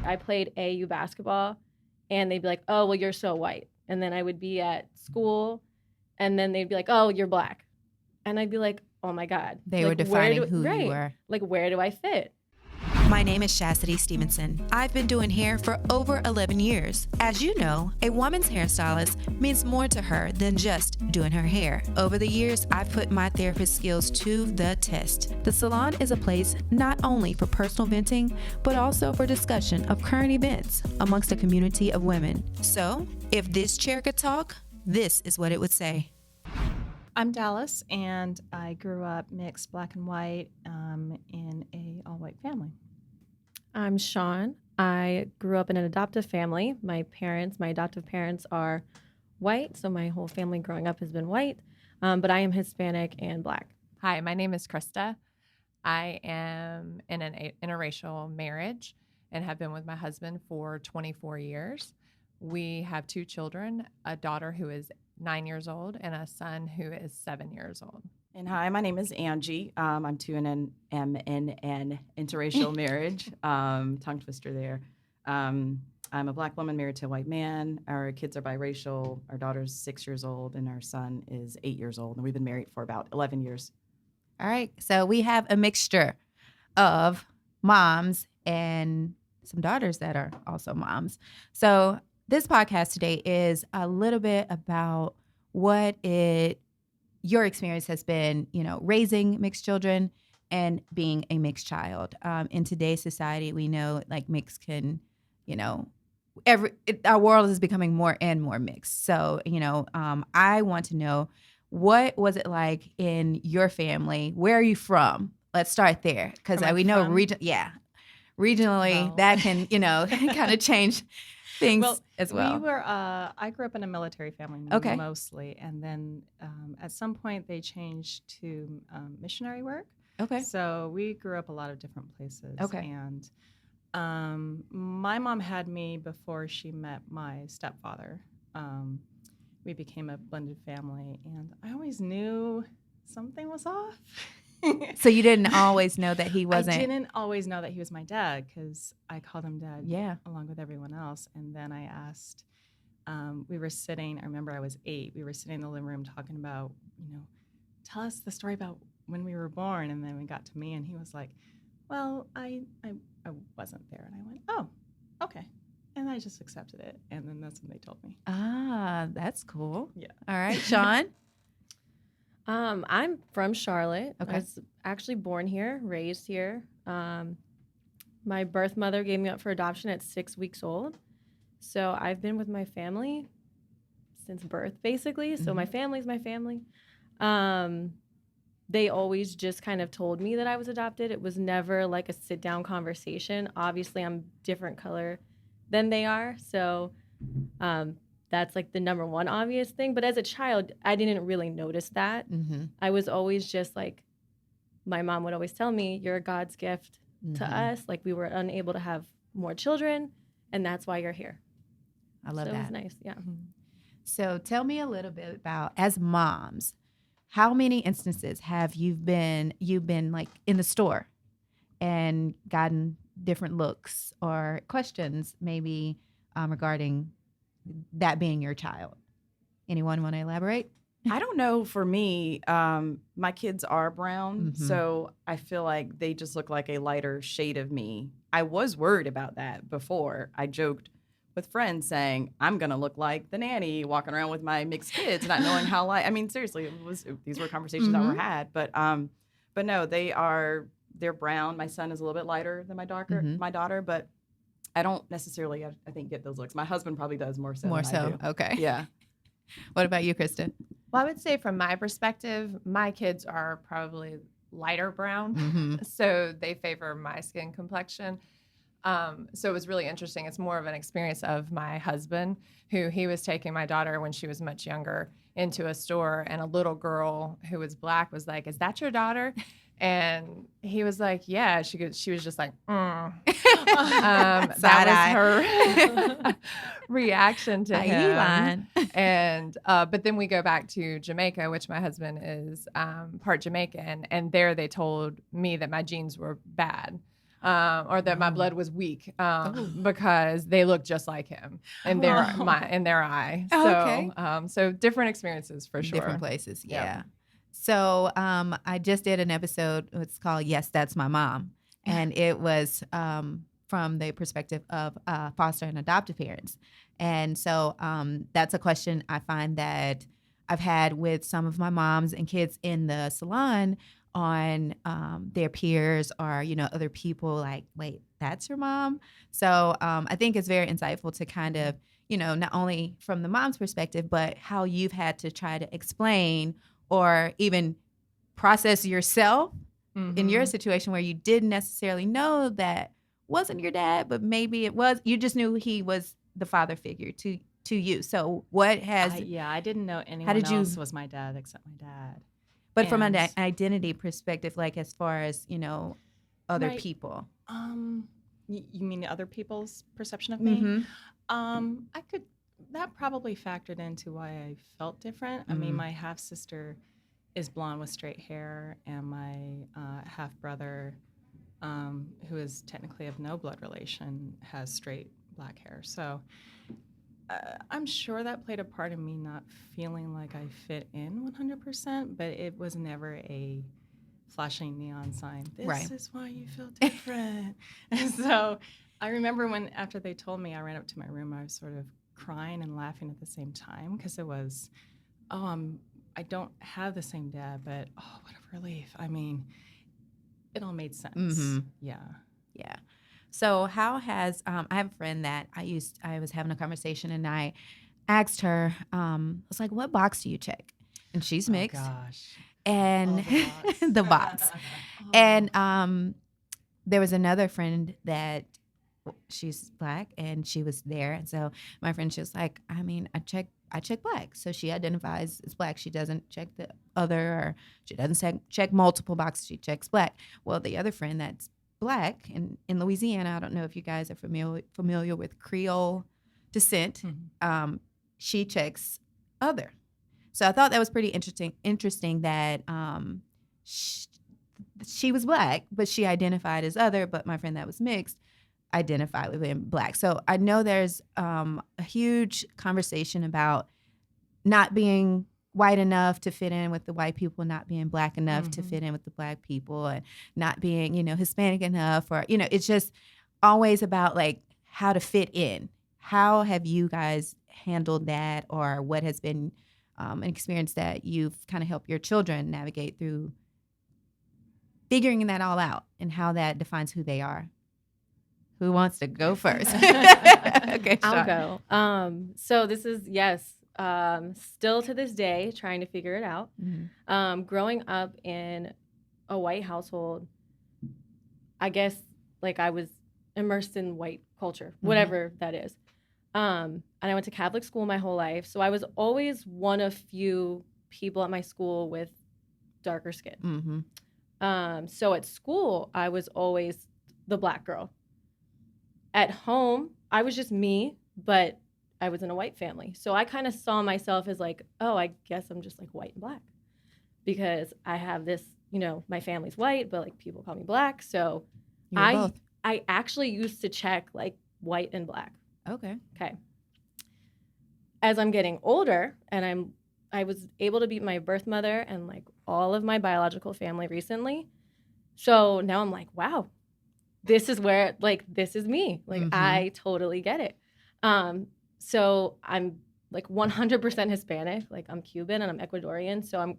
I played AU basketball, and they'd be like, "Oh, well, you're so white." And then I would be at school, and then they'd be like, "Oh, you're black," and I'd be like, "Oh my God!" They like, were defining who right. you were. Like, where do I fit? My name is Shassity Stevenson. I've been doing hair for over 11 years. As you know, a woman's hairstylist means more to her than just doing her hair. Over the years, I've put my therapist skills to the test. The salon is a place not only for personal venting, but also for discussion of current events amongst a community of women. So, if this chair could talk, this is what it would say. I'm Dallas, and I grew up mixed black and white in a all-white family. I'm Sean. I grew up in an adoptive family. My adoptive parents are white, so my whole family growing up has been white, but I am Hispanic and black. Hi, my name is Krista. I am in an interracial marriage and have been with my husband for 24 years. We have 2 children, a daughter who is 9 years old and a son who is 7 years old. And hi, my name is Angie. I'm in an interracial marriage. Tongue twister there. I'm a black woman married to a white man. Our kids are biracial. Our daughter's 6 years old and our son is 8 years old. And we've been married for about 11 years. All right. So we have a mixture of moms and some daughters that are also moms. So this podcast today is a little bit about your experience has been, raising mixed children and being a mixed child. In today's society, we know like mixed can, our world is becoming more and more mixed. So, I want to know, what was it like in your family? Where are you from? Let's start there, because we know regionally that can, kind of change things as well. I grew up in a military family mostly, and then at some point they changed to missionary work. Okay. So we grew up a lot of different places. Okay. And my mom had me before she met my stepfather. We became a blended family, and I always knew something was off. So you didn't always know that he wasn't? I didn't always know that he was my dad, because I called him dad along with everyone else. And then I asked, we were sitting, I remember I was 8, we were sitting in the living room talking about, tell us the story about when we were born. And then we got to me, and he was like, well, I wasn't there. And I went, oh, okay. And I just accepted it. And then that's when they told me. Ah, that's cool. Yeah. All right, Sean? I'm from Charlotte. Okay. I was actually born here, raised here. My birth mother gave me up for adoption at 6 weeks old. So I've been with my family since birth, basically. So my family's my family. They always just kind of told me that I was adopted. It was never like a sit-down conversation. Obviously, I'm different color than they are. So that's like the number one obvious thing. But as a child, I didn't really notice that. Mm-hmm. I was always just like, my mom would always tell me, you're God's gift to us. Like, we were unable to have more children, and that's why you're here. I love that. It was nice, yeah. So tell me a little bit about, as moms, how many instances have you been like in the store and gotten different looks or questions maybe regarding that being your child? Anyone want to elaborate? I don't know. For me, my kids are brown, so I feel like they just look like a lighter shade of me. I was worried about that before. I joked with friends saying, I'm going to look like the nanny walking around with my mixed kids, not knowing how light. I mean, seriously, these were conversations that were had. But no, they're brown. My son is a little bit lighter than my daughter, but I don't necessarily, I think, get those looks. My husband probably does more so. I do. Okay. Yeah. What about you, Krista? Well, I would say from my perspective, my kids are probably lighter brown, so they favor my skin complexion. So it was really interesting. It's more of an experience of my husband, who he was taking my daughter when she was much younger into a store, and a little girl who was black was like, "Is that your daughter?" And he was like, "Yeah." She was just like, that was her reaction to him. And but then we go back to Jamaica, which my husband is part Jamaican, and there they told me that my genes were bad. or that my blood was weak because they look just like him in their eye. So, so different experiences for sure. Different places, yeah. So I just did an episode. It's called "Yes, That's My Mom," and it was from the perspective of foster and adoptive parents. And so that's a question I find that I've had with some of my moms and kids in the salon on their peers or, other people like, wait, that's your mom? So I think it's very insightful to kind of, not only from the mom's perspective, but how you've had to try to explain or even process yourself in your situation where you didn't necessarily know that wasn't your dad, but maybe it was. You just knew he was the father figure to you. So what has... I didn't know anyone else was my dad except my dad. But from an identity perspective, like as far as, other people. You mean other people's perception of me? That probably factored into why I felt different. I mean, my half-sister is blonde with straight hair, and my half-brother, who is technically of no blood relation, has straight black hair. So I'm sure that played a part in me not feeling like I fit in 100%, but it was never a flashing neon sign. This is why you feel different. And so I remember when, after they told me, I ran up to my room, I was sort of crying and laughing at the same time because it was, I don't have the same dad, but what a relief. I mean, it all made sense. Yeah. So how has I have a friend that I was having a conversation and I asked her, I was like, what box do you check? And she's mixed. Oh gosh. And the box. And there was another friend that she's black and she was there. And so my friend, she was like, I mean, I check black. So she identifies as black. She doesn't check the other, or she doesn't check multiple boxes. She checks black. Well, the other friend that's black in Louisiana, I don't know if you guys are familiar with Creole descent, she checks other. So I thought that was pretty interesting that she was black, but she identified as other, but my friend that was mixed identified with being black. So I know there's a huge conversation about not being white enough to fit in with the white people, not being black enough to fit in with the black people, and not being, Hispanic enough, or, it's just always about like how to fit in. How have you guys handled that, or what has been an experience that you've kind of helped your children navigate through figuring that all out and how that defines who they are? Who wants to go first? Okay, I'll go. So this is, still to this day, trying to figure it out. Growing up in a white household, I guess like I was immersed in white culture, whatever that is. And I went to Catholic school my whole life. So I was always one of few people at my school with darker skin. So at school, I was always the black girl. At home, I was just me, but I was in a white family. So I kind of saw myself as like, oh, I guess I'm just like white and black because I have this, my family's white, but like people call me black. So I actually used to check like white and black. Okay. As I'm getting older and I was able to beat my birth mother and like all of my biological family recently. So now I'm like, wow, this is where like, this is me. Like I totally get it. So I'm like 100% Hispanic, like I'm Cuban and I'm Ecuadorian. So I'm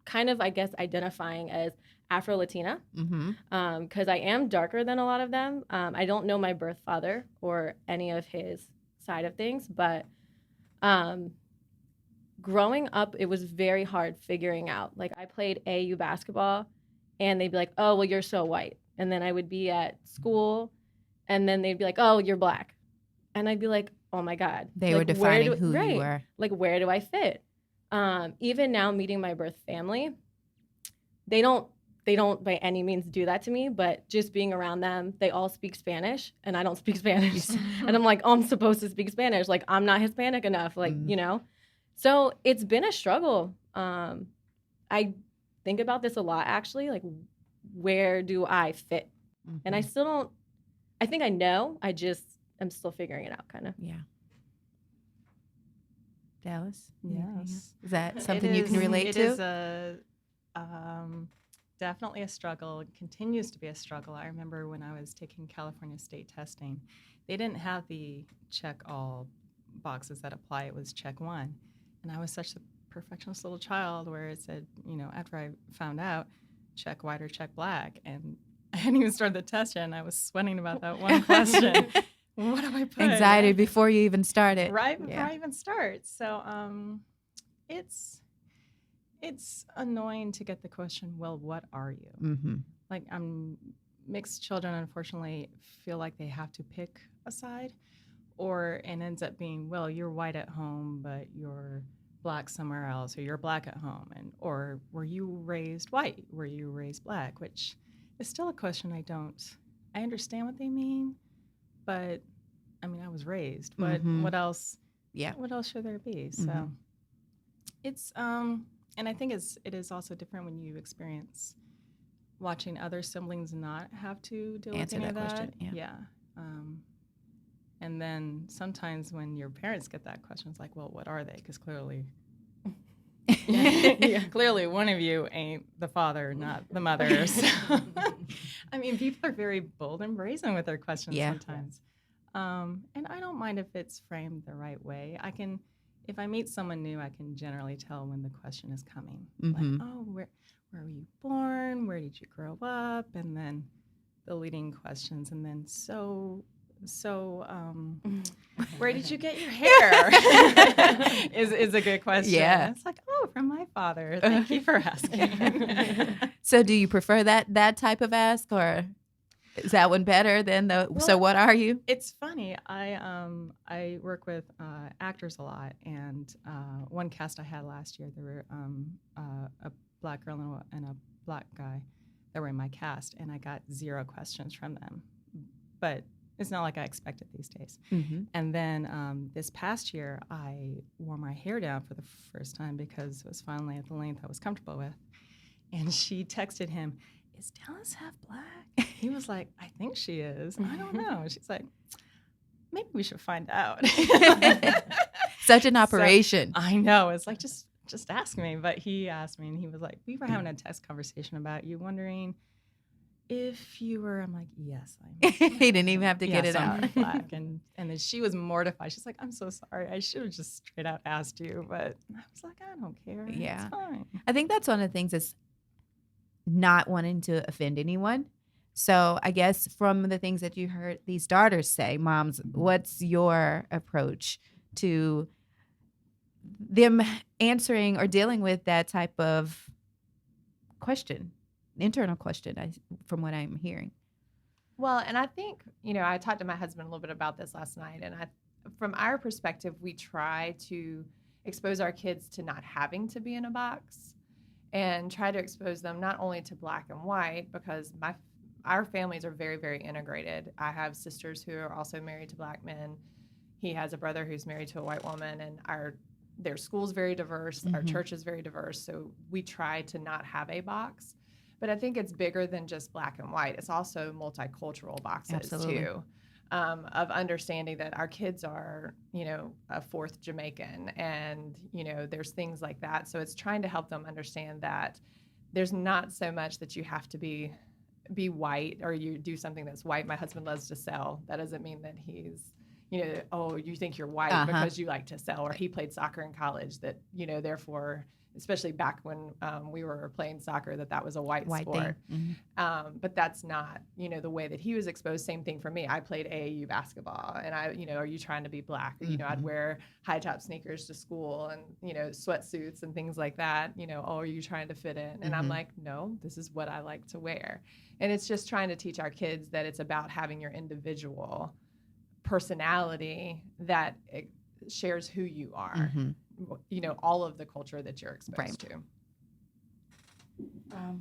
kind of, I guess, identifying as Afro-Latina because I am darker than a lot of them. I don't know my birth father or any of his side of things, but growing up, it was very hard figuring out. Like I played AU basketball and they'd be like, oh, well, you're so white. And then I would be at school and then they'd be like, oh, you're black. And I'd be like, oh my God. They were defining who you were. Like, where do I fit? Even now meeting my birth family, they don't by any means do that to me, but just being around them, they all speak Spanish and I don't speak Spanish. And I'm like, oh, I'm supposed to speak Spanish. Like, I'm not Hispanic enough, like, So it's been a struggle. I think about this a lot, actually. Like, where do I fit? And I still don't, I think I know, I'm still figuring it out kind of. Yeah. Dallas? Yes. Is that something you can relate to? It is definitely a struggle. It continues to be a struggle. I remember when I was taking California state testing, they didn't have the check all boxes that apply. It was check one. And I was such a perfectionist little child where it said, after I found out, check white or check black. And I hadn't even started the test yet, and I was sweating about that one question. What do I put? Anxiety before you even started. Right before I even start. So it's annoying to get the question, well, what are you? Mm-hmm. Like, mixed children, unfortunately, feel like they have to pick a side, or it ends up being, well, you're white at home, but you're black somewhere else, or you're black at home, or were you raised white? Were you raised black? Which is still a question I understand what they mean, but I mean, I was raised. What else? Yeah. What else should there be? So it's and I think it is also different when you experience watching other siblings not have to deal with any of that. Question. Yeah. And then sometimes when your parents get that question, it's like, well, what are they? Because clearly, clearly one of you ain't the father, not the mother. So, I mean, people are very bold and brazen with their questions sometimes. And I don't mind if it's framed the right way. If I meet someone new, I can generally tell when the question is coming. Like, oh, where were you born? Where did you grow up? And then the leading questions. And then where did you get your hair? is a good question. Yeah. It's like, oh, from my father. Thank you for asking. So do you prefer that type of ask, or is that one better than so what are you? It's funny. I work with actors a lot, and one cast I had last year, there were a black girl and a black guy that were in my cast, and I got 0 questions from them. But it's not like I expected these days. Mm-hmm. And then this past year, I wore my hair down for the first time because it was finally at the length I was comfortable with. And she texted him, is Dallas half black? He was like, I think she is. I don't know. She's like, maybe we should find out. Such an operation. So, I know. It's like, just ask me. But he asked me, and he was like, we were having a text conversation about you, wondering if you were. I'm like, yes, I'm. He didn't even have to get it I'm out. black. And then she was mortified. She's like, I'm so sorry. I should have just straight out asked you. But I was like, I don't care. Yeah. It's fine. I think that's one of the things that's not wanting to offend anyone. So I guess from the things that you heard these daughters say, moms, what's your approach to them answering or dealing with that type of question, internal question, from what I'm hearing? Well, and I think, I talked to my husband a little bit about this last night, and from our perspective, we try to expose our kids to not having to be in a box, and try to expose them not only to black and white, because our families are very, very integrated. I have sisters who are also married to black men. He has a brother who's married to a white woman, and their school's very diverse. Our church is very diverse. So we try to not have a box. But I think it's bigger than just black and white. It's also multicultural boxes. Absolutely. Too. Of understanding that our kids are, a fourth Jamaican, and, there's things like that. So it's trying to help them understand that there's not so much that you have to be white or you do something that's white. My husband loves to sell. That doesn't mean that he's, oh, you think you're white because you like to sell, or he played soccer in college, that, therefore, especially back when we were playing soccer, that was a white sport. But that's not, the way that he was exposed. Same thing for me. I played AAU basketball, and are you trying to be black? I'd wear high top sneakers to school and, sweatsuits and things like that. Oh, are you trying to fit in? And I'm like, no, this is what I like to wear. And it's just trying to teach our kids that it's about having your individual personality that shares who you are. All of the culture that you're exposed to.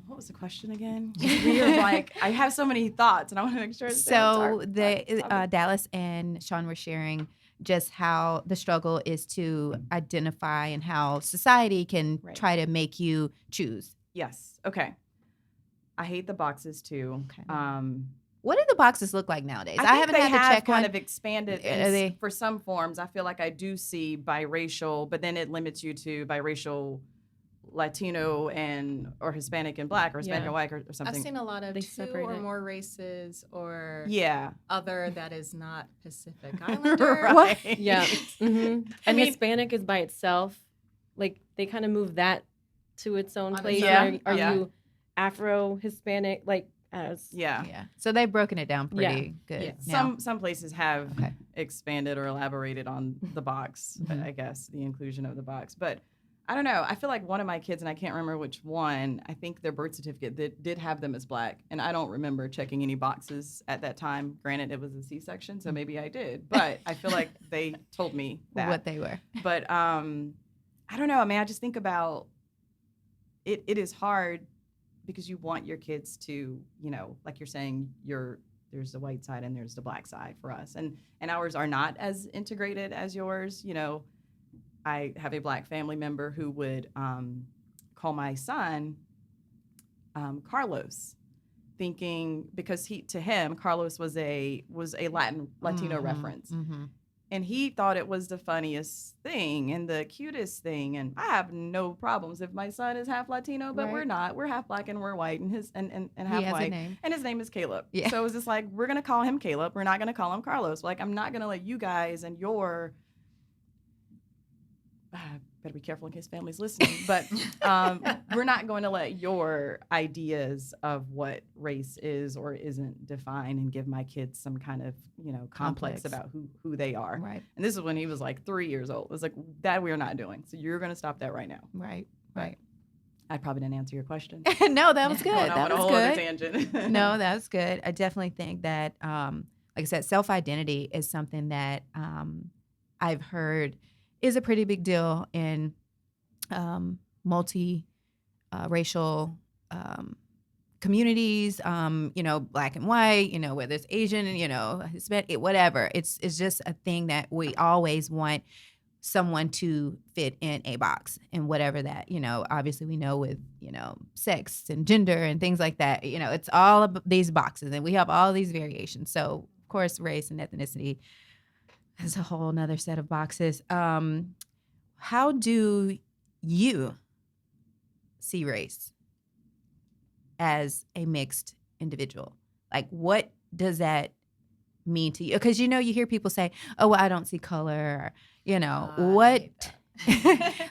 What was the question again? You're like, I have so many thoughts, and I want to make sure. So Dallas and Sean were sharing just how the struggle is to identify and how society can try to make you choose. Yes. Okay. I hate the boxes too. Okay. What do the boxes look like nowadays? I haven't think they had to have check kind one. of expanded Are they- for some forms. I feel like I do see biracial, but then it limits you to biracial, Latino or Hispanic and Black, or Hispanic Yeah. and White, or something. I've seen a lot of They 2 separate or it. more races or Yeah. other that is not Pacific Islander. Right. Yeah. And mean- Hispanic is by itself. Like they kind of move that to its own On its place. own. Are Yeah. you Afro Hispanic? Like as Yeah. Yeah. So they've broken it down pretty good. Yeah. now. Some places have Okay. expanded or elaborated on the box, Mhm. I guess, the inclusion of the box. But I don't know. I feel like one of my kids, and I can't remember which one, I think their birth certificate did have them as Black. And I don't remember checking any boxes at that time. Granted, it was a C-section, so maybe I did. But I feel like they told me that. What they were. But I don't know. I mean, I just think about it. It is hard because you want your kids to, like you're saying, there's the white side and there's the Black side for us, and ours are not as integrated as yours. I have a Black family member who would call my son Carlos, thinking because to him Carlos was a Latino reference. Mm-hmm. And he thought it was the funniest thing and the cutest thing. And I have no problems if my son is half Latino, but Right. we're not. We're half Black and we're white, and and He half has white. a name. And his name is Caleb. Yeah. So it's just like, we're gonna call him Caleb. We're not gonna call him Carlos. Like, I'm not gonna let you guys and your better be careful in case family's listening. But we're not going to let your ideas of what race is or isn't define and give my kids some kind of complex Complex. about who they are. Right. And this is when he was like 3 years old. It was like, that we're not doing. So you're going to stop that right now. Right. Right. I probably didn't answer your question. No, that was good. Going off That on a was whole other good. tangent. No, that's good. I definitely think that, like I said, self-identity is something that I've heard is a pretty big deal in multi-racial communities, Black and white, whether it's Asian, Hispanic, whatever. It's just a thing that we always want someone to fit in a box, and whatever that, obviously we know with, sex and gender and things like that, it's all of these boxes, and we have all these variations. So of course, race and ethnicity is a whole nother set of boxes. How do you see race as a mixed individual? Like, what does that mean to you? Because you hear people say, "Oh, well, I don't see color," or, what?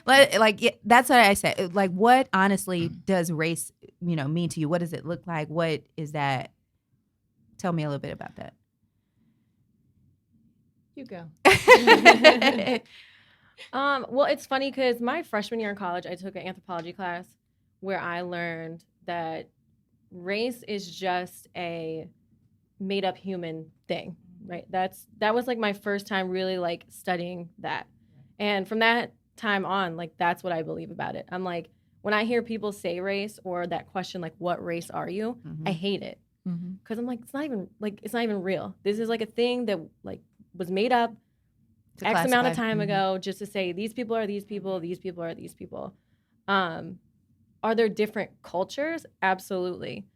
That's what I say. Like, what honestly does race, mean to you? What does it look like? What is that? Tell me a little bit about that. You go. Well, it's funny because my freshman year in college, I took an anthropology class where I learned that race is just a made up human thing, right? That was like my first time really like studying that. And from that time on, like that's what I believe about it. I'm like, when I hear people say race or that question, like, what race are you? I hate it. Because I'm like, it's not even real. This is like a thing that like was made up X amount of time ago just to say these people are these people, these people are these people. Are there different cultures? Absolutely.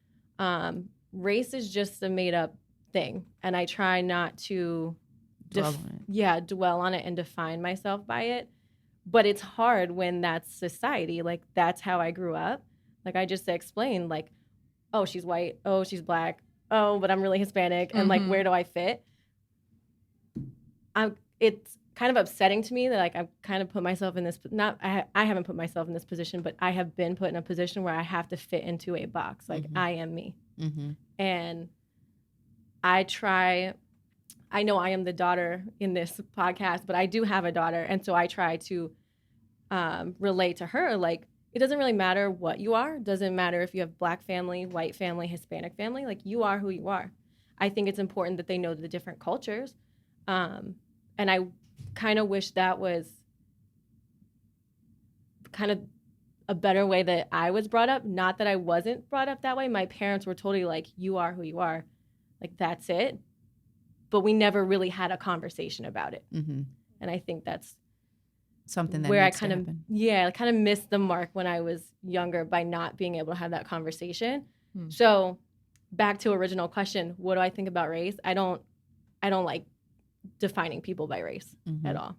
Race is just a made up thing, and I try not to dwell on it and define myself by it. But it's hard when that's society. Like, that's how I grew up. Like, I just explained, like, oh, she's white. Oh, she's Black. Oh, but I'm really Hispanic. And like, where do I fit? It's kind of upsetting to me that like I've kind of put myself in this. I haven't put myself in this position, but I have been put in a position where I have to fit into a box. Like, I am me, and I try. I know I am the daughter in this podcast, but I do have a daughter, and so I try to relate to her. Like, it doesn't really matter what you are. It doesn't matter if you have Black family, white family, Hispanic family. Like, you are who you are. I think it's important that they know the different cultures. And I kind of wish that was kind of a better way that I was brought up. Not that I wasn't brought up that way. My parents were totally like, you are who you are. Like, that's it. But we never really had a conversation about it. And I think that's something that where I needs to kind of happen. I kind of missed the mark when I was younger by not being able to have that conversation. So back to original question, what do I think about race? I don't like defining people by race at all.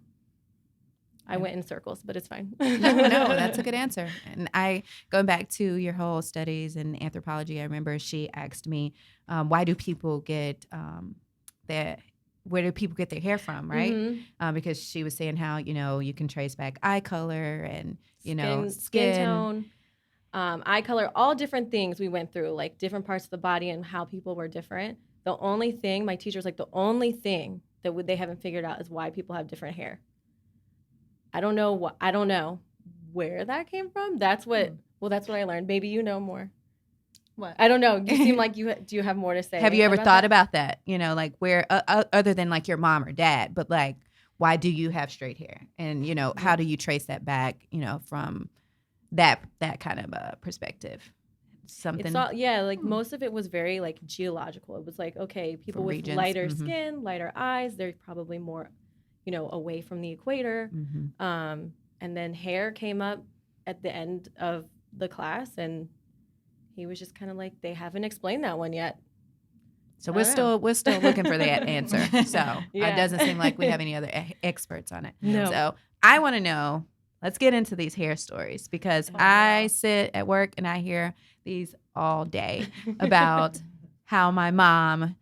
I went in circles, but it's fine. No, that's a good answer. And going back to your whole studies in anthropology, I remember she asked me, why do people get where do people get their hair from, right? Because she was saying how, you can trace back eye color and, skin tone, eye color, all different things we went through, like different parts of the body and how people were different. The only thing, my teacher was like, the only thing that they haven't figured out is why people have different hair. I don't know where that came from. That's what I learned. Maybe you know more. What? I don't know. You seem like do you have more to say? Have you ever thought about that? Like where, other than like your mom or dad, but like, why do you have straight hair? And, how do you trace that back, from that kind of perspective? Something. It's all, like most of it was very like geological. It was like, okay, people From with regions. lighter skin, lighter eyes, they're probably more, away from the equator. And then hair came up at the end of the class, and he was just kind of like, they haven't explained that one yet. So we're still looking for that answer. So it doesn't seem like we have any other experts on it. No. So I want to know. Let's get into these hair stories, because I sit at work and I hear these all day about how my mom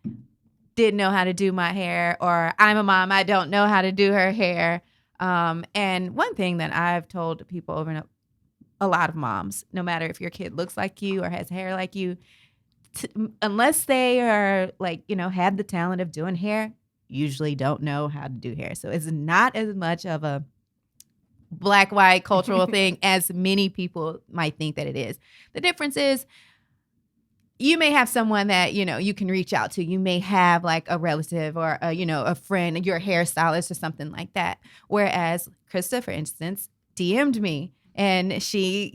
didn't know how to do my hair, or I'm a mom, I don't know how to do her hair. And one thing that I've told people over and over, a lot of moms, no matter if your kid looks like you or has hair like you, unless they are like, have the talent of doing hair, usually don't know how to do hair. So it's not as much of a black, white cultural thing as many people might think that it is. The difference is you may have someone that, you can reach out to. You may have like a relative or, a friend, your hairstylist or something like that. Whereas Krista, for instance, DM'd me. And she,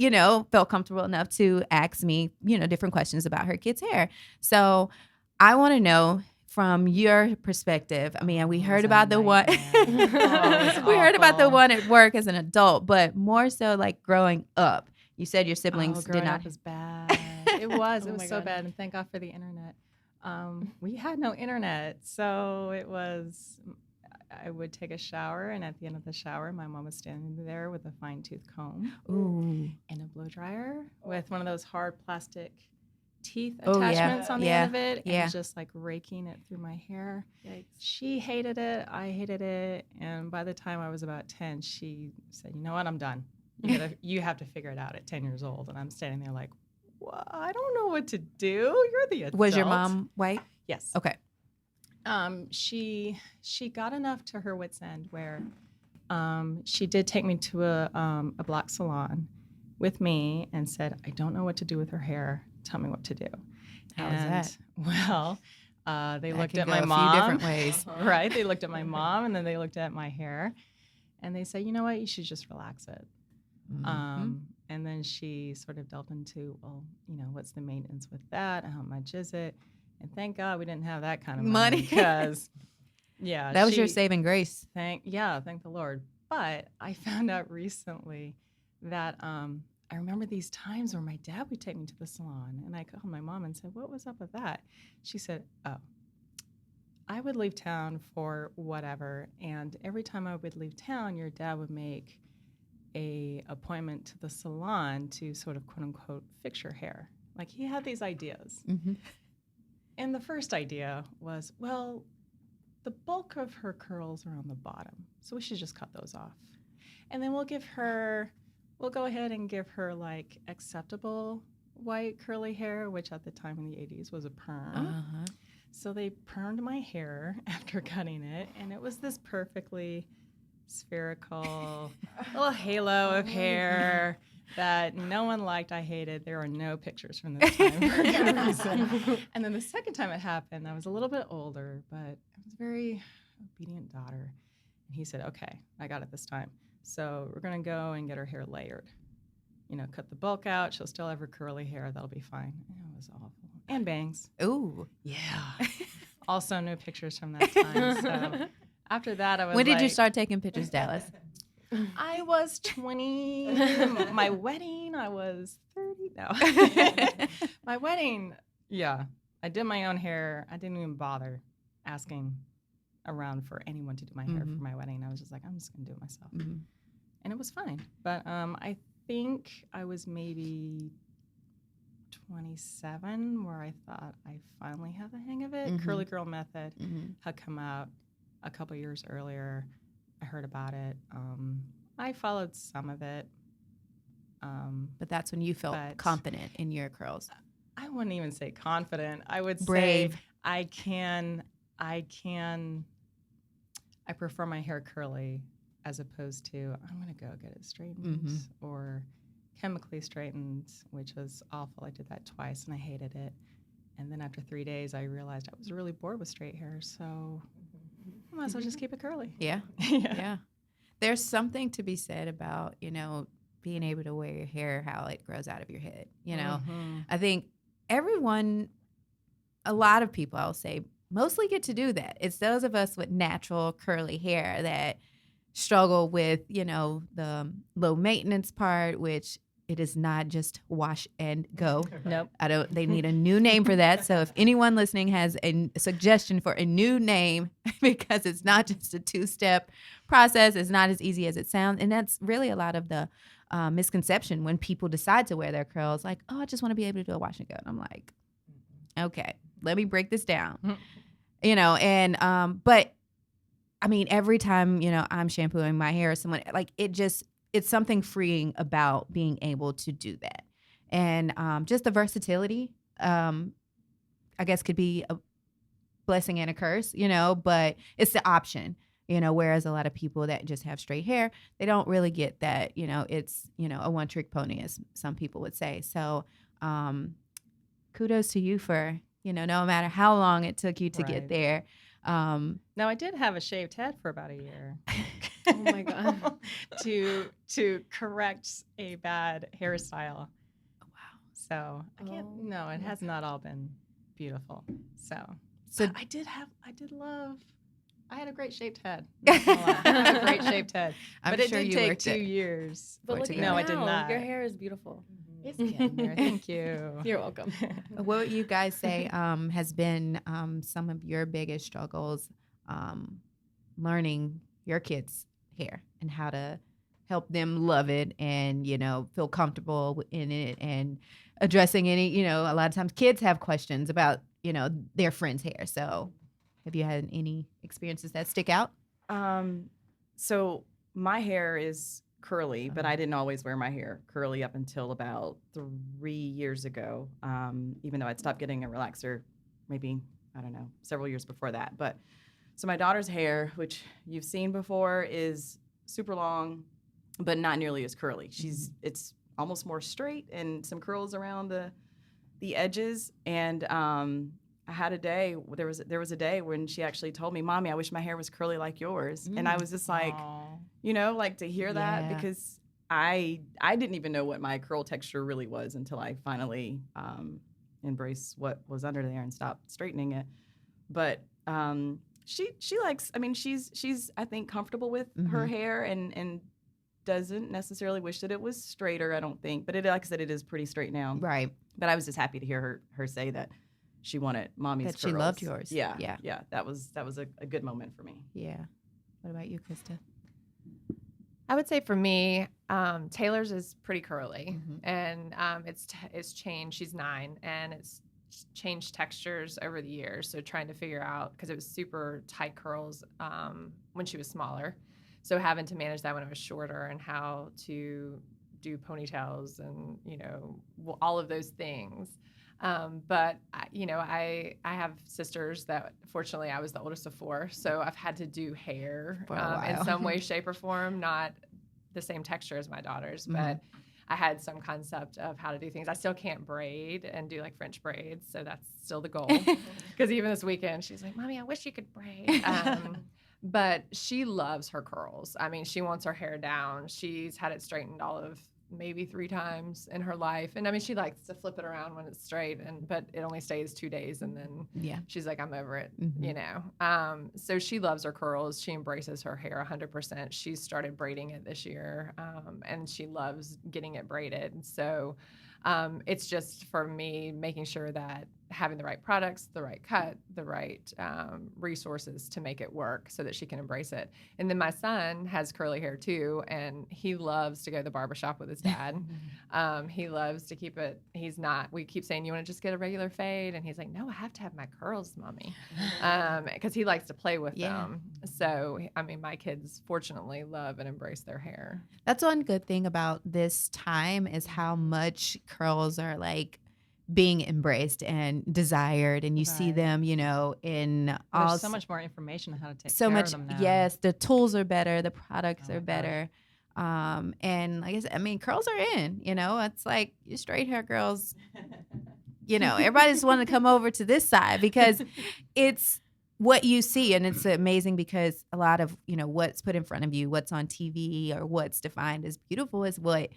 felt comfortable enough to ask me, different questions about her kid's hair. So I want to know from your perspective. I mean, we heard about the one. We heard about the one at work as an adult, but more so like growing up. You said your siblings did not. Up was bad. It was. Oh It was so God. bad. And thank God for the internet. We had no internet, so it was. I would take a shower, and at the end of the shower, my mom was standing there with a fine-tooth comb and a blow dryer with one of those hard plastic teeth attachments on the end of it, and just like raking it through my hair. Yikes. She hated it. I hated it. And by the time I was about 10, she said, "You know what? I'm done. You have to figure it out at 10 years old." And I'm standing there like, well, I don't know what to do. You're the adult. Was your mom white? Yes. Okay. She got enough to her wit's end where she did take me to a black salon with me and said, "I don't know what to do with her hair. Tell me what to do." How was that? Well, they That looked could at go my a few mom. different ways. Right? They looked at my mom, and then they looked at my hair, and they said, "You know what? You should just relax it." And then she sort of delved into, well, what's the maintenance with that? How much is it? And thank God we didn't have that kind of money because, that was your saving grace. Thank the Lord. But I found out recently that I remember these times where my dad would take me to the salon, and I called my mom and said, "What was up with that?" She said, "Oh, I would leave town for whatever, and every time I would leave town, your dad would make a appointment to the salon to sort of quote unquote fix your hair. Like he had these ideas." And the first idea was, well, the bulk of her curls are on the bottom, so we should just cut those off. And then we'll go ahead and give her like acceptable white curly hair, which at the time in the 80s was a perm. So they permed my hair after cutting it, and it was this perfectly spherical little halo of hair that no one liked. I hated. There are no pictures from this time for good reason. And then the second time it happened, I was a little bit older, but I was a very obedient daughter. And he said, "Okay, I got it this time. So we're going to go and get her hair layered. Cut the bulk out. She'll still have her curly hair. That'll be fine." It was awful. And bangs. Ooh. Yeah. Also no pictures from that time. So after that, I was When did you like, start taking pictures, Dallas? I was 20. My wedding, I was 30. No. My wedding, yeah. I did my own hair. I didn't even bother asking around for anyone to do my hair for my wedding. I was just like, I'm just gonna do it myself, and it was fine. But I think I was maybe 27 where I thought I finally have the hang of it. Curly Girl Method had come out a couple years earlier. I heard about it. I followed some of it. But that's when you felt confident in your curls. I wouldn't even say confident. I would Brave. say I prefer my hair curly as opposed to I'm going to go get it straightened or chemically straightened, which was awful. I did that twice and I hated it. And then after 3 days, I realized I was really bored with straight hair. So I might as well just keep it curly. Yeah. Yeah. There's something to be said about, being able to wear your hair, how it grows out of your head. I think a lot of people, I'll say, mostly get to do that. It's those of us with natural curly hair that struggle with, the low maintenance part, which it is not just wash and go. Nope. They need a new name for that. So if anyone listening has a suggestion for a new name, because it's not just a 2-step process, it's not as easy as it sounds. And that's really a lot of the misconception when people decide to wear their curls, like, oh, I just want to be able to do a wash and go. And I'm like, okay, let me break this down. But I mean, every time, I'm shampooing my hair, someone like it's something freeing about being able to do that. And just the versatility, I guess could be a blessing and a curse, but it's the option, whereas a lot of people that just have straight hair, they don't really get that, it's, a one-trick pony, as some people would say. So kudos to you for, no matter how long it took you to get there. Now, I did have a shaved head for about a year. Oh my God. to correct a bad hairstyle. Oh, wow. So I can't. No, it has not all been beautiful. So I had a great shaved head. Not gonna lie. I had a great shaved head. But it did take 2 years. But look at no, you I did now. not. Your hair is beautiful. It's getting there. Thank you. You're welcome. What would you guys say has been some of your biggest struggles learning your kids' hair and how to help them love it and, feel comfortable in it and addressing any, a lot of times kids have questions about, their friends' hair. So have you had any experiences that stick out? So my hair is curly, but I didn't always wear my hair curly up until about 3 years ago, even though I'd stopped getting a relaxer maybe, I don't know, several years before that. But so my daughter's hair, which you've seen before, is super long, but not nearly as curly. It's almost more straight and some curls around the edges. And I had a day, there was a day when she actually told me, Mommy, I wish my hair was curly like yours. And I was just like, like to hear that, because I didn't even know what my curl texture really was until I finally embraced what was under there and stopped straightening it. But she likes, I mean, she's I think comfortable with her hair and doesn't necessarily wish that it was straighter, I don't think. But like I said, it is pretty straight now. Right. But I was just happy to hear her say that she wanted Mommy's that curls. she loved yours. Yeah. That was a good moment for me. Yeah. What about you, Krista? I would say for me, Taylor's is pretty curly, and it's changed. She's 9, and it's changed textures over the years. So trying to figure out, because it was super tight curls when she was smaller, so having to manage that when it was shorter, and how to do ponytails and all of those things. But I have sisters that, fortunately, I was the oldest of 4, so I've had to do hair in some way, shape, or form, not the same texture as my daughters, but I had some concept of how to do things. I still can't braid and do like French braids, so that's still the goal. Because even this weekend, she's like, Mommy, I wish you could braid. But she loves her curls. I mean, she wants her hair down. She's had it straightened all of maybe 3 times in her life. And I mean, she likes to flip it around when it's straight, but it only stays 2 days. And then she's like, I'm over it, So she loves her curls. She embraces her hair 100%. She started braiding it this year. And she loves getting it braided. So It's just for me making sure that having the right products, the right cut, the right resources to make it work so that she can embrace it. And then my son has curly hair too, and he loves to go to the barbershop with his dad. He loves to keep it. We keep saying, you want to just get a regular fade? And he's like, no, I have to have my curls, mommy. Because he likes to play with them. So, I mean, my kids fortunately love and embrace their hair. That's one good thing about this time is how much curls are like being embraced and desired, and you see them, you know, in all There's so much more information on how to take so care much. of them now. Yes, the tools are better, the products are better. And like I said, I mean, curls are in, you know, it's like you straight hair girls, you know, everybody's wanting to come over to this side because it's what you see. And it's amazing because a lot of, you know, what's put in front of you, what's on TV or what's defined as beautiful is what,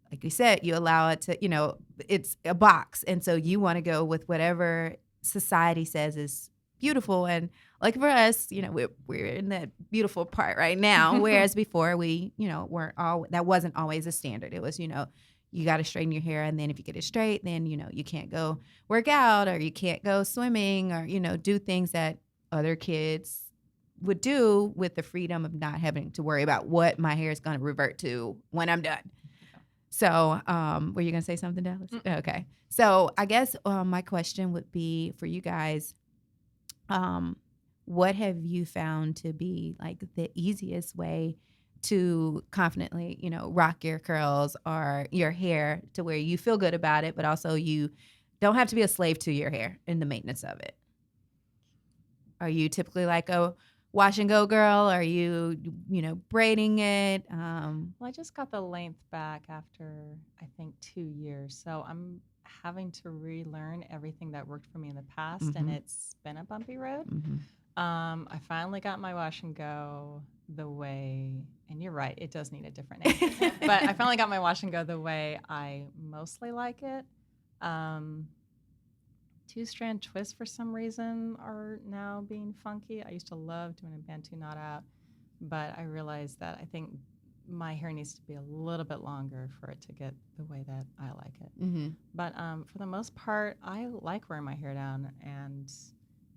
like you said, you allow it to, you know, it's a box. And so you want to go with whatever society says is beautiful. And like for us, you know, we're in that beautiful part right now. Whereas before we, you know, that wasn't always a standard. It was, you know, you got to straighten your hair. And then if you get it straight, then, you know, you can't go work out or you can't go swimming or, you know, do things that other kids would do with the freedom of not having to worry about what my hair is going to revert to when I'm done. So, were you going to say something, Dallas? Okay. So, I guess my question would be for you guys, what have you found to be like the easiest way to confidently, you know, rock your curls or your hair to where you feel good about it, but also you don't have to be a slave to your hair in the maintenance of it? Are you typically like a wash and go girl? Are you, you know, braiding it? Well, I just got the length back after, I think, 2 years. So I'm having to relearn everything that worked for me in the past, and it's been a bumpy road. I finally got my wash and go the way, and you're right, it does need a different name. But I finally got my wash and go the way I mostly like it. Two-strand twists for some reason are now being funky. I used to love doing a Bantu knot out, but I realized that I think my hair needs to be a little bit longer for it to get the way that I like it. But for the most part, I like wearing my hair down, and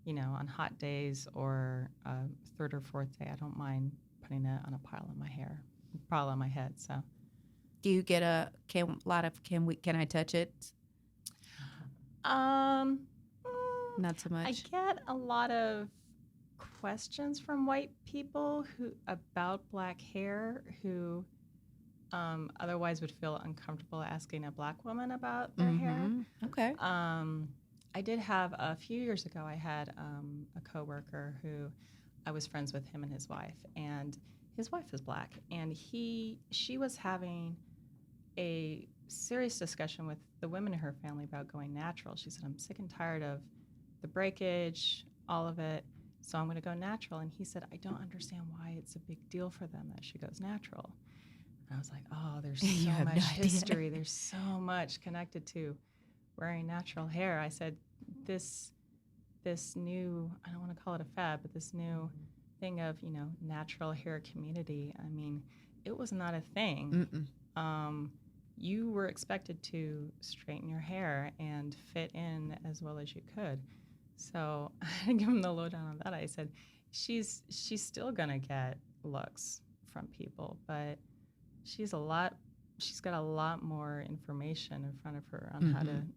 you know, on hot days or third or fourth day, I don't mind putting it on a pile on my head. So, do you get can I touch it? Not so much. I get a lot of questions from white people about black hair who otherwise would feel uncomfortable asking a black woman about their hair. Okay. I did have a few years ago. I had a coworker who I was friends with, him and his wife, and his wife is black, and she was having a serious discussion with the women in her family about going natural. She said, I'm sick and tired of the breakage, all of it, so I'm going to go natural. And he said, I don't understand why it's a big deal for them that she goes natural. And I was like, oh, there's so much history. There's so much connected to wearing natural hair. I said, this new, I don't want to call it a fad, but this new thing of, you know, natural hair community, I mean, it was not a thing. You were expected to straighten your hair and fit in as well as you could. So I give him the lowdown on that. I said, she's still gonna get looks from people, but she's got a lot more information in front of her on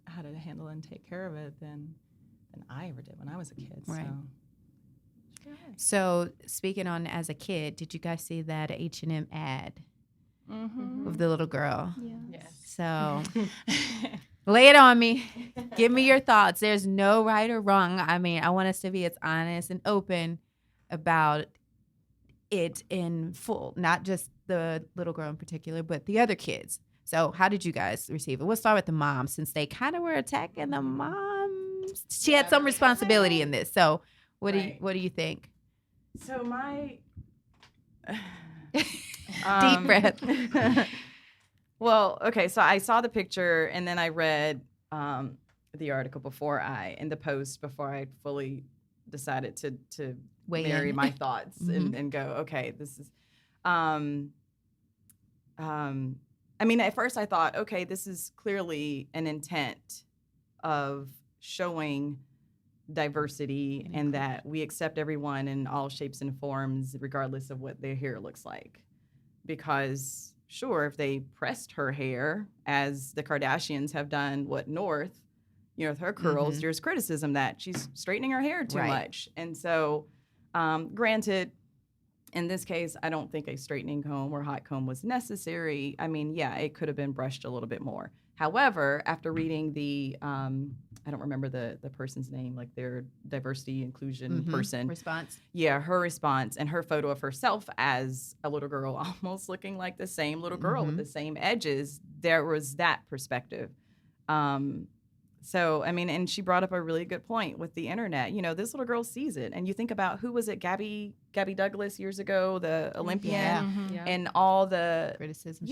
how to handle and take care of it than I ever did when I was a kid. Right. So, so speaking on as a kid, did you guys see that H&M ad of the little girl? Yes. So lay it on me. Give me your thoughts. There's no right or wrong. I mean, I want us to be as honest and open about it in full, not just the little girl in particular, but the other kids. So how did you guys receive it? We'll start with the mom, since they kind of were attacking the moms. She had some responsibility in this. So what do you think? So my deep breath. Well, okay, so I saw the picture and then I read the article in the post before I fully decided to marry my thoughts and go, okay, this is I I mean, at first I thought, okay, this is clearly an intent of showing diversity and that we accept everyone in all shapes and forms, regardless of what their hair looks like. Because, sure, if they pressed her hair, as the Kardashians have done, North, with her curls, there's criticism that she's straightening her hair too much. And so, granted, in this case, I don't think a straightening comb or hot comb was necessary. I mean, yeah, it could have been brushed a little bit more. However, after reading the, I don't remember the person's name, like their diversity inclusion person. Response. Yeah, her response and her photo of herself as a little girl, almost looking like the same little girl with the same edges. There was that perspective. So, I mean, and she brought up a really good point with the internet. This little girl sees it. And you think about, who was it, Gabby Douglas years ago, the Olympian, and all the criticism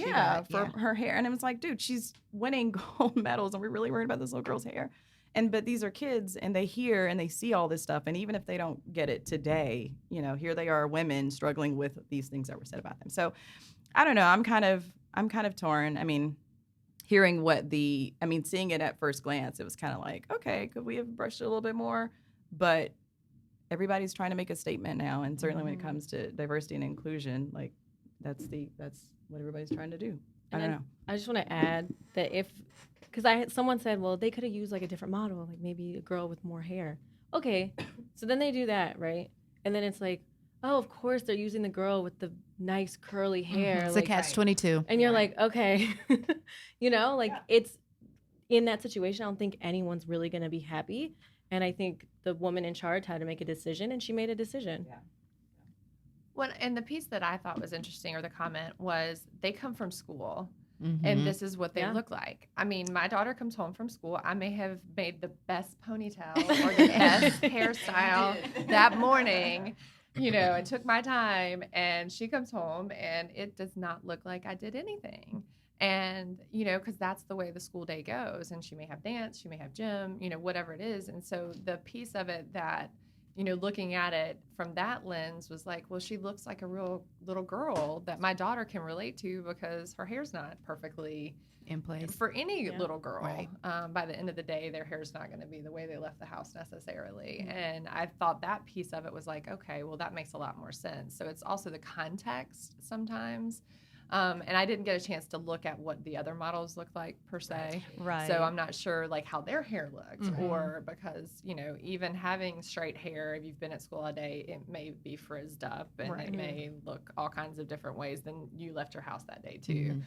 for her hair. And it was like, dude, she's winning gold medals and we're really worried about this little girl's hair. But these are kids and they hear and they see all this stuff. And even if they don't get it today, here they are, women struggling with these things that were said about them. So I don't know. I'm kind of torn. I mean, seeing it at first glance, it was kind of like, okay, could we have brushed it a little bit more? But everybody's trying to make a statement now, and certainly when it comes to diversity and inclusion, like that's what everybody's trying to do. I don't know. I just want to add that because someone said, well, they could have used like a different model, like maybe a girl with more hair. Okay, so then they do that, right? And then it's like, oh, of course they're using the girl with the nice curly hair. It's a catch-22. And you're like, okay, it's in that situation. I don't think anyone's really going to be happy. And I think the woman in charge had to make a decision, and she made a decision. Yeah. Well, and the piece that I thought was interesting, or the comment, was they come from school. And this is what they look like. I mean, my daughter comes home from school. I may have made the best ponytail or the best hairstyle that morning, and took my time. And she comes home and it does not look like I did anything. And, because that's the way the school day goes. And she may have dance, she may have gym, whatever it is. And so the piece of it that, looking at it from that lens was like, well, she looks like a real little girl that my daughter can relate to because her hair's not perfectly in place for any little girl. Right. By the end of the day, their hair's not going to be the way they left the house necessarily. And I thought that piece of it was like, okay, well, that makes a lot more sense. So it's also the context sometimes. And I didn't get a chance to look at what the other models looked like per se. Right. So I'm not sure like how their hair looked, or because, even having straight hair, if you've been at school all day, it may be frizzed up and it may look all kinds of different ways than you left your house that day too.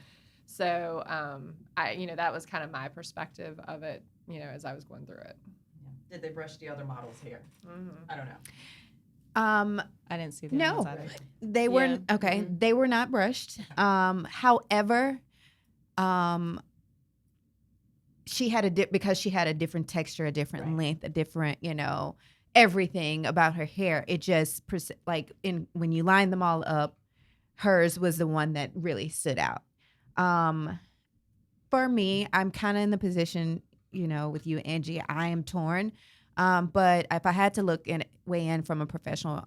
So that was kind of my perspective of it, as I was going through it. Did they brush the other model's hair? I don't know. I didn't see the ones either. They weren't okay. They were not brushed. However, she had because she had a different texture, a different length, a different, everything about her hair. It just when you line them all up, hers was the one that really stood out. For me, I'm kind of in the position, with you, Angie. I am torn. But if I had to weigh in from a professional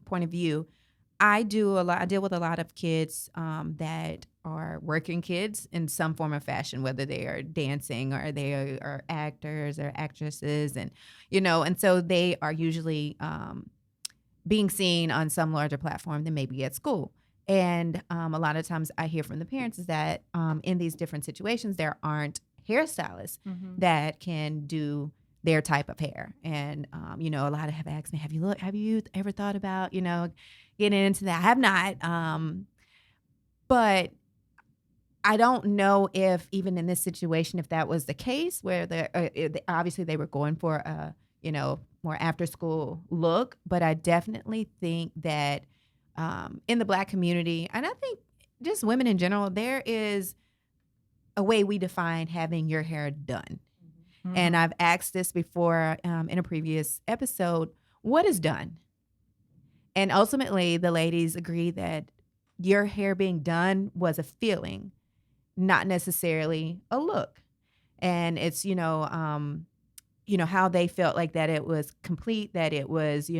point of view, I deal with a lot of kids that are working kids in some form of fashion, whether they are dancing or they are actors or actresses, and so they are usually being seen on some larger platform than maybe at school. And a lot of times I hear from the parents is that in these different situations there aren't hairstylists that can do their type of hair. And, a lot have asked me, have you ever thought about, getting into that? I have not. But I don't know if even in this situation, if that was the case where obviously they were going for a, more after school look, but I definitely think that in the Black community, and I think just women in general, there is a way we define having your hair done. And I've asked this before in a previous episode, what is done? And ultimately, the ladies agree that your hair being done was a feeling, not necessarily a look. And it's, how they felt like that it was complete, that it was,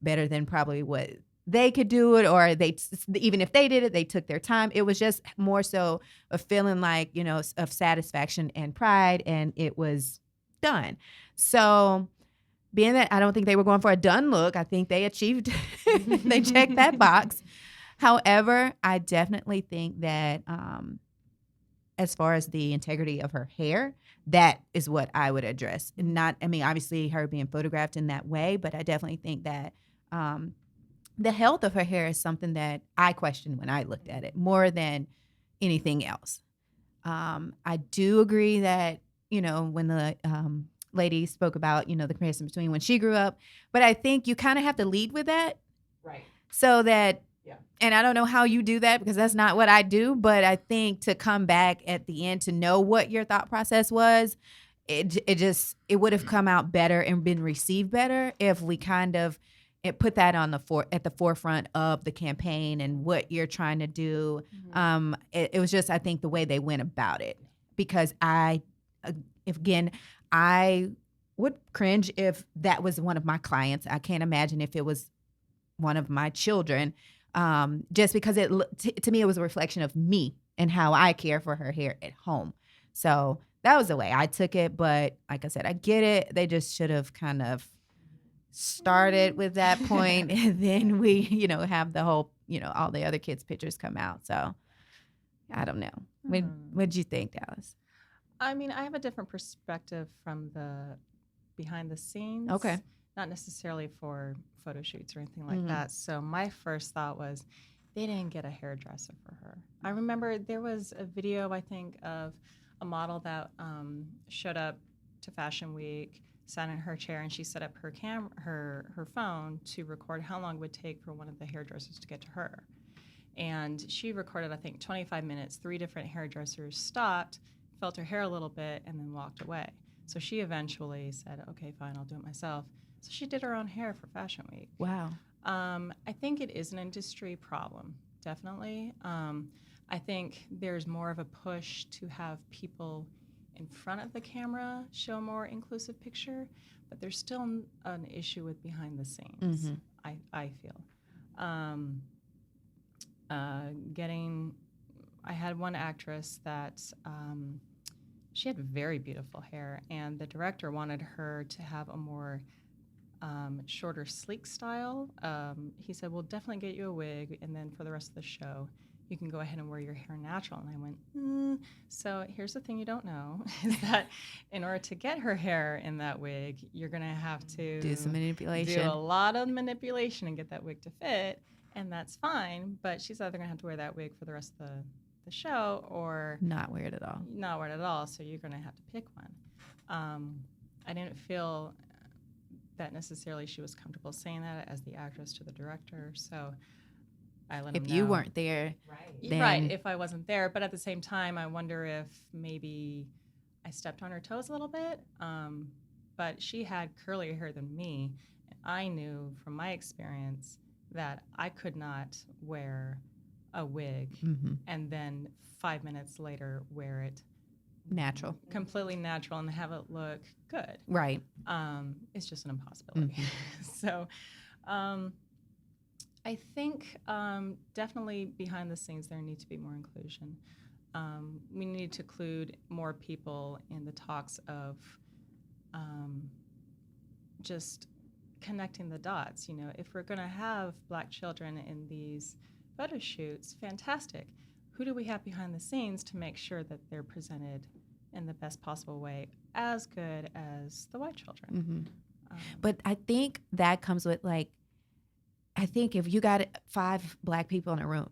better than probably what they could do it, or even if they did it, they took their time. It was just more so a feeling like, of satisfaction and pride, and it was done. So being that I don't think they were going for a done look, I think they achieved, they checked that box. However, I definitely think that as far as the integrity of her hair, that is what I would address. Obviously her being photographed in that way, but I definitely think that the health of her hair is something that I questioned when I looked at it more than anything else. I do agree that, when the lady spoke about, the comparison between when she grew up, but I think you kind of have to lead with that. Right. So that, and I don't know how you do that because that's not what I do, but I think to come back at the end to know what your thought process was, it would have come out better and been received better if we kind of put that on at the forefront of the campaign and what you're trying to do. Mm-hmm. It was just, I think, the way they went about it, because I would cringe if that was one of my clients. I can't imagine if it was one of my children. Just because to me, it was a reflection of me and how I care for her hair at home. So that was the way I took it. But like I said, I get it. They just should have kind of started with that point, and then we, have the whole, all the other kids' pictures come out. So I don't know. What'd you think, Dallas? I mean, I have a different perspective from the behind the scenes. Okay. Not necessarily for photo shoots or anything like that. So my first thought was they didn't get a hairdresser for her. I remember there was a video, I think, of a model that showed up to Fashion Week, sat in her chair, and she set up her phone to record how long it would take for one of the hairdressers to get to her. And she recorded, I think, 25 minutes. 3 different hairdressers stopped, felt her hair a little bit, and then walked away. So she eventually said, okay, fine, I'll do it myself. So she did her own hair for Fashion Week. Wow. I think it is an industry problem, definitely. I think there's more of a push to have people in front of the camera show a more inclusive picture, but there's still an issue with behind the scenes, I feel. I had one actress that she had very beautiful hair, and the director wanted her to have a more shorter, sleek style. He said, we'll definitely get you a wig, and then for the rest of the show, you can go ahead and wear your hair natural. And I went, So here's the thing you don't know, is that in order to get her hair in that wig, you're going to have to do some manipulation. Do a lot of manipulation and get that wig to fit, and that's fine. But she's either going to have to wear that wig for the rest of the show or not wear it at all. Not wear it at all, so you're going to have to pick one. I didn't feel that necessarily she was comfortable saying that as the actress to the director, so I let him know. If you weren't there, right, if I wasn't there. But at the same time, I wonder if maybe I stepped on her toes a little bit. But she had curlier hair than me, and I knew from my experience that I could not wear a wig and then 5 minutes later wear it completely natural and have it look good. Right. It's just an impossibility. So I think definitely behind the scenes there needs to be more inclusion. We need to include more people in the talks of just connecting the dots. If we're going to have Black children in these photo shoots, fantastic. Who do we have behind the scenes to make sure that they're presented in the best possible way, as good as the white children? But I think that comes with, I think if you got 5 Black people in a room,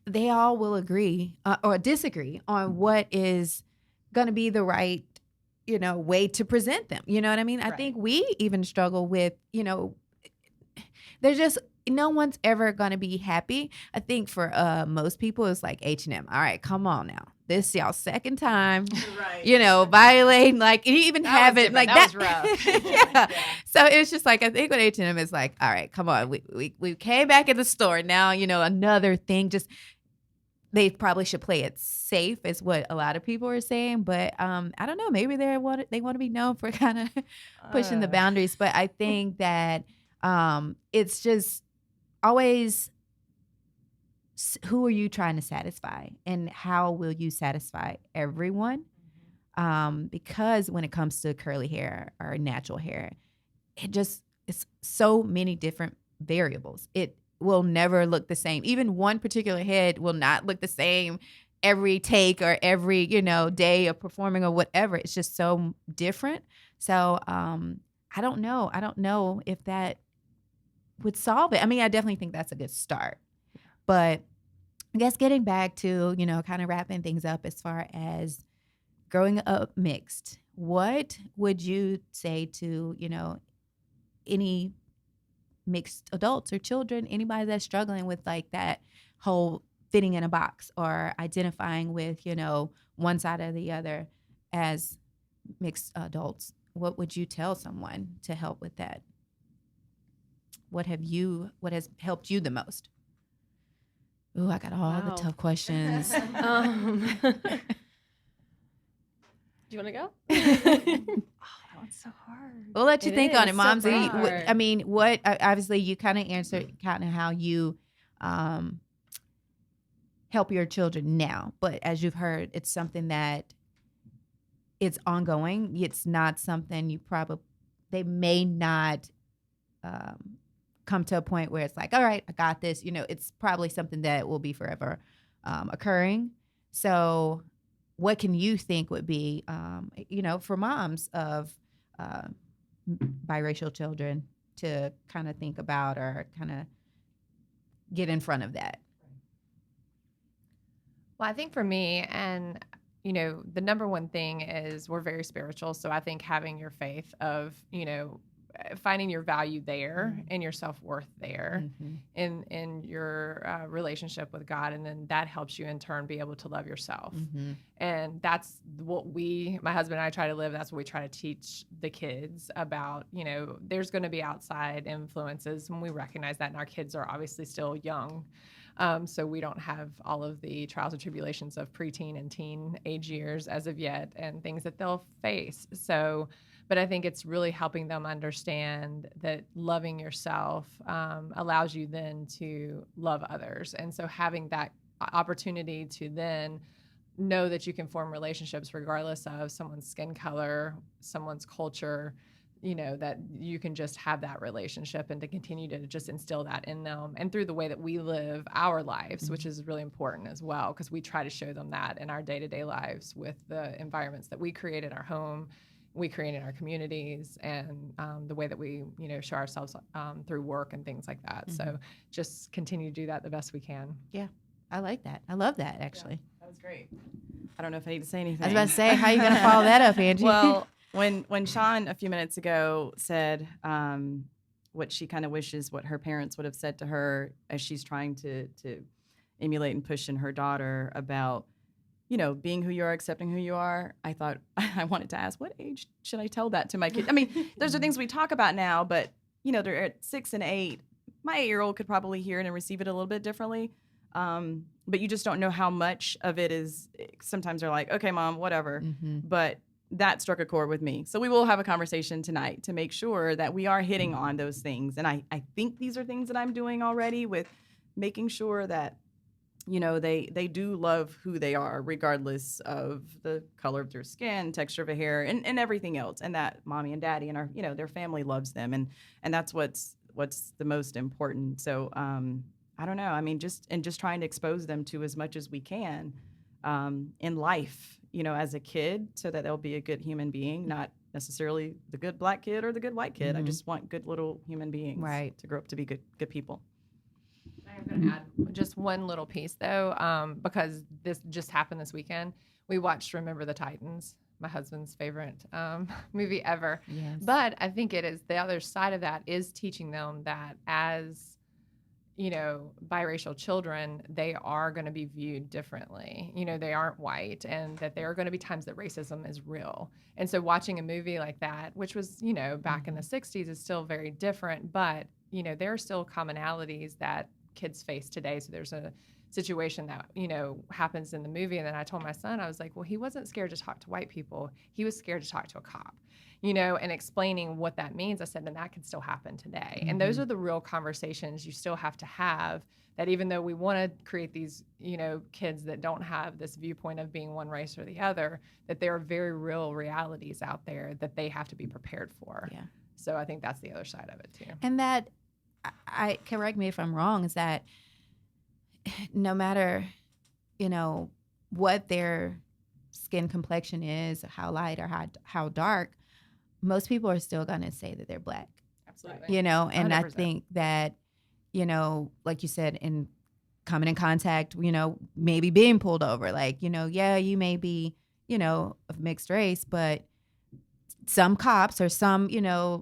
they all will agree or disagree on what is going to be the right, way to present them. You know what I mean? Right. I think we even struggle with, there's just, no one's ever going to be happy. I think for most people, it's like H&M. All right, come on now. This y'all second time, violating, even that have it like that. That was rough. Yeah. So it's just I think with H&M is all right, come on. We came back in the store. Now, another thing, just they probably should play it safe is what a lot of people are saying. But I don't know, maybe they want to be known for kind of pushing the boundaries. But I think that it's just, always, who are you trying to satisfy, and how will you satisfy everyone? Because when it comes to curly hair or natural hair, it's so many different variables. It will never look the same. Even one particular head will not look the same every take or every, day of performing or whatever. It's just so different. So I don't know. I don't know if that would solve it. I mean, I definitely think that's a good start. But I guess getting back to, kind of wrapping things up as far as growing up mixed, what would you say to, any mixed adults or children, anybody that's struggling with like that whole fitting in a box or identifying with, one side or the other as mixed adults? What would you tell someone to help with that? What has helped you the most? Ooh, I got all the tough questions. Do you want to go? Oh, it's so hard. We'll let you think on it, Momsy. hard. I mean, what obviously you kind of answered kind of how you help your children now, but as you've heard, it's something that it's ongoing. It's not something they may not come to a point where it's like, all right, I got this. It's probably something that will be forever occurring. So what can you think would be, for moms of biracial children to kind of think about or kind of get in front of that? Well, I think for me, and the number one thing is we're very spiritual. So I think having your faith of, finding your value there and your self-worth there in your relationship with God. And then that helps you in turn be able to love yourself. And that's what my husband and I try to live. That's what we try to teach the kids about. There's going to be outside influences, and we recognize that, and our kids are obviously still young. So we don't have all of the trials and tribulations of preteen and teen age years as of yet, and things that they'll face. But I think it's really helping them understand that loving yourself allows you then to love others. And so having that opportunity to then know that you can form relationships regardless of someone's skin color, someone's culture, that you can just have that relationship and to continue to just instill that in them and through the way that we live our lives, which is really important as well, because we try to show them that in our day-to-day lives with the environments that we create in our home, we create in our communities, and the way that we, show ourselves through work and things like that. So just continue to do that the best we can. Yeah, I like that. I love that, actually. Yeah, that was great. I don't know if I need to say anything. I was about to say, how are you going to follow that up, Angie? Well, when Sean a few minutes ago said what she kind of wishes what her parents would have said to her as she's trying to emulate and push in her daughter about, being who you are, accepting who you are, I thought I wanted to ask, what age should I tell that to my kids? I mean, those are things we talk about now, but, they're at 6 and 8. My 8-year-old could probably hear it and receive it a little bit differently. But you just don't know how much of it is. Sometimes they're like, okay, Mom, whatever. But that struck a chord with me. So we will have a conversation tonight to make sure that we are hitting on those things. And I think these are things that I'm doing already with making sure that, they do love who they are, regardless of the color of their skin, texture of their hair, and everything else. And that mommy and daddy and our, their family loves them. And that's what's the most important. So I don't know. I mean, just trying to expose them to as much as we can in life, as a kid, so that they'll be a good human being, not necessarily the good black kid or the good white kid. I just want good little human beings to grow up to be good people. I'm going to add just one little piece, though, because this just happened this weekend. We watched Remember the Titans, my husband's favorite movie ever. Yes. But I think it is the other side of that is teaching them that as biracial children, they are going to be viewed differently. They aren't white, and that there are going to be times that racism is real. And so watching a movie like that, which was, back in the 60s, is still very different, but, there are still commonalities that kids face today. So there's a situation that, happens in the movie. And then I told my son, I was like, well, he wasn't scared to talk to white people. He was scared to talk to a cop, and explaining what that means. I said, and that can still happen today. And those are the real conversations you still have to have, that even though we want to create these, kids that don't have this viewpoint of being one race or the other, that there are very real realities out there that they have to be prepared for. Yeah. So I think that's the other side of it too. And that, I correct me if I'm wrong, is that no matter, what their skin complexion is, how light or how dark, most people are still going to say that they're Black. Absolutely. And 100%. I think that, like you said, in coming in contact, maybe being pulled over, like, yeah, you may be, of mixed race, but some cops or some,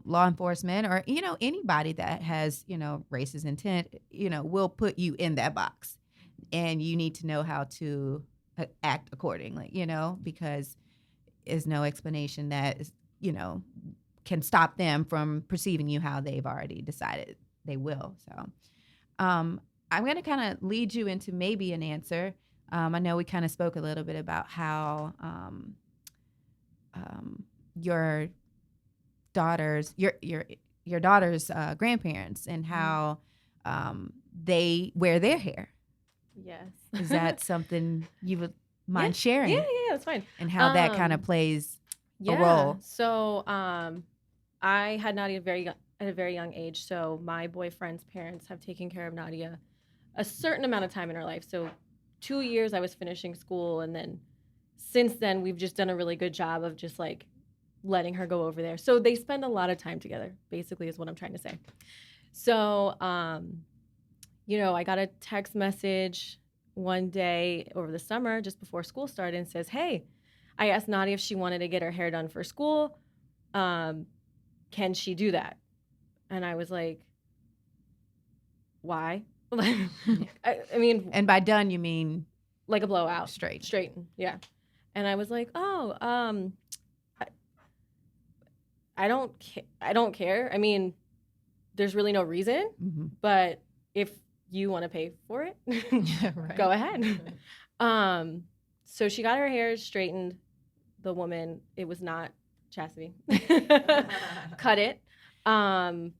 law enforcement or, anybody that has, racist intent, will put you in that box, and you need to know how to act accordingly, because there's no explanation that is, can stop them from perceiving you how they've already decided they will. So I'm going to kind of lead you into maybe an answer. I know we kind of spoke a little bit about how your daughter's grandparents and how they wear their hair. Yes. Is that something you would mind sharing? Yeah, that's fine. And how that kind of plays a role. So I had Nadia at a very young age. So my boyfriend's parents have taken care of Nadia a certain amount of time in her life. So 2 years I was finishing school, and then since then we've just done a really good job of just like letting her go over there. So they spend a lot of time together, basically, is what I'm trying to say. So I got a text message one day over the summer just before school started and says, hey, I asked Nadia if she wanted to get her hair done for school. Can she do that? And I was like, why? I mean, and by done you mean like a blowout, straighten. Yeah. And I was like, I don't care. I mean, there's really no reason, but if you want to pay for it, go ahead. So she got her hair straightened. The woman, it was not Shassity, cut it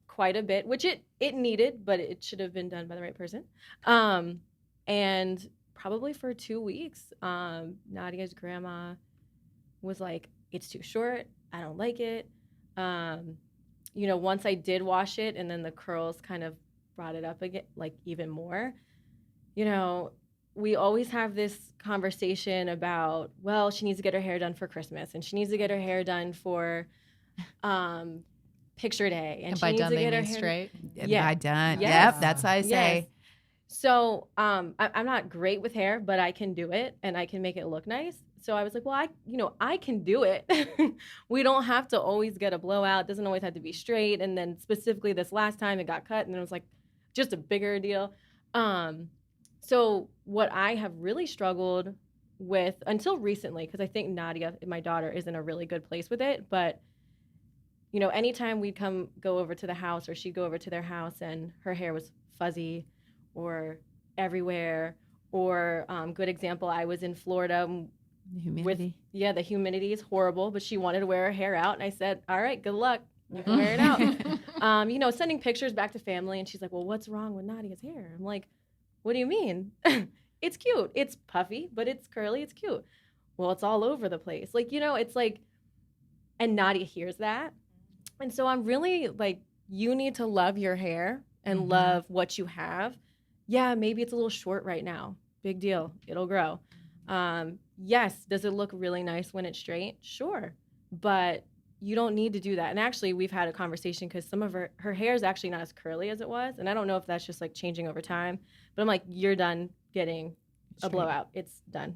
quite a bit, which it needed, but it should have been done by the right person. And probably for 2 weeks, Nadia's grandma was like, it's too short. I don't like it. Once I did wash it and then the curls kind of brought it up again, like even more, we always have this conversation about, well, she needs to get her hair done for Christmas, and she needs to get her hair done for picture day. And she by needs done, to they get her mean hair straight? Yeah. By done. Yes. Yep, that's how I say. Yes. So I'm not great with hair, but I can do it, and I can make it look nice. So I was like, well, I can do it. We don't have to always get a blowout. It doesn't always have to be straight. And then specifically this last time it got cut, and it was like just a bigger deal. So what I have really struggled with until recently, because I think Nadia, my daughter, is in a really good place with it. But, anytime we'd go over to the house, or she'd go over to their house and her hair was fuzzy or everywhere, or good example, I was in Florida. The humidity. The humidity is horrible, but she wanted to wear her hair out. And I said, all right, good luck. You can wear it out. Sending pictures back to family. And she's like, well, what's wrong with Nadia's hair? I'm like, what do you mean? It's cute. It's puffy, but it's curly. It's cute. Well, it's all over the place. It's like, and Nadia hears that. And so I'm really like, you need to love your hair and love what you have. Yeah, maybe it's a little short right now. Big deal. It'll grow. Yes, does it look really nice when it's straight? Sure. But you don't need to do that. And actually, we've had a conversation because some of her hair is actually not as curly as it was. And I don't know if that's just like changing over time. But I'm like, you're done getting a blowout. It's done.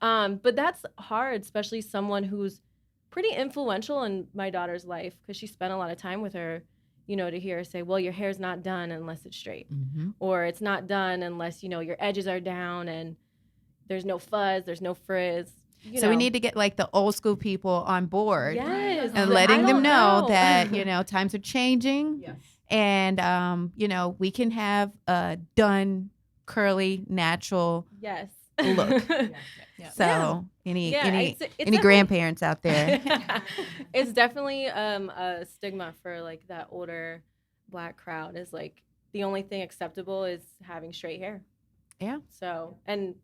But that's hard, especially someone who's pretty influential in my daughter's life, because she spent a lot of time with her, to hear her say, well, your hair's not done unless it's straight. Or it's not done unless, your edges are down and there's no fuzz, there's no frizz. So we need to get like the old school people on board. Yes. And letting them know that, times are changing. Yes. And, we can have a done curly, natural Yes. look. Yeah. So any it's grandparents out there? it's definitely a stigma for like that older Black crowd is like the only thing acceptable is having straight hair. Yeah. So, and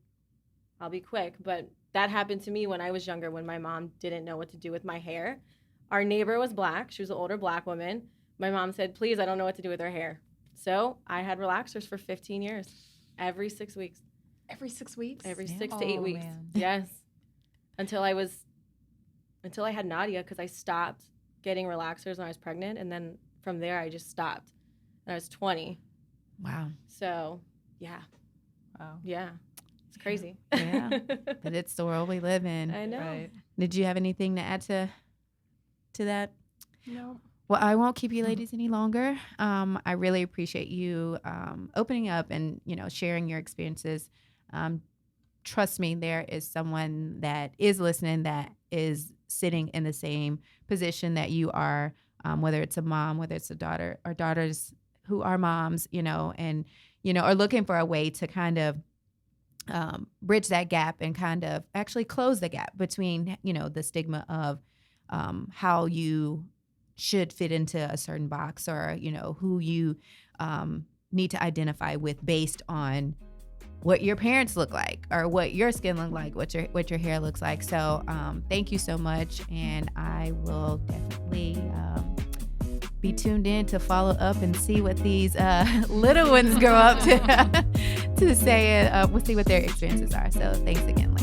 I'll be quick, but that happened to me when I was younger when my mom didn't know what to do with my hair. Our neighbor was Black. She was an older Black woman. My mom said, please, I don't know what to do with her hair. So I had relaxers for 15 years, every 6 weeks. Every 6 weeks? Every 6 to 8 weeks. Man. Yes. Until I had Nadia, because I stopped getting relaxers when I was pregnant. And then from there, I just stopped. And I was 20. Wow. So, yeah. Wow. Yeah. It's crazy. Yeah. But it's the world we live in. I know. Right. Did you have anything to add to that? No. Well, I won't keep you ladies any longer. I really appreciate you opening up and, sharing your experiences. Trust me, there is someone that is listening that is sitting in the same position that you are, whether it's a mom, whether it's a daughter, or daughters who are moms, and, are looking for a way to kind of bridge that gap and kind of actually close the gap between, the stigma of how you should fit into a certain box or, who you need to identify with based on what your parents look like or what your skin look like, what your hair looks like. So thank you so much. And I will definitely be tuned in to follow up and see what these little ones grow up to say. We'll see what their experiences are. So thanks again.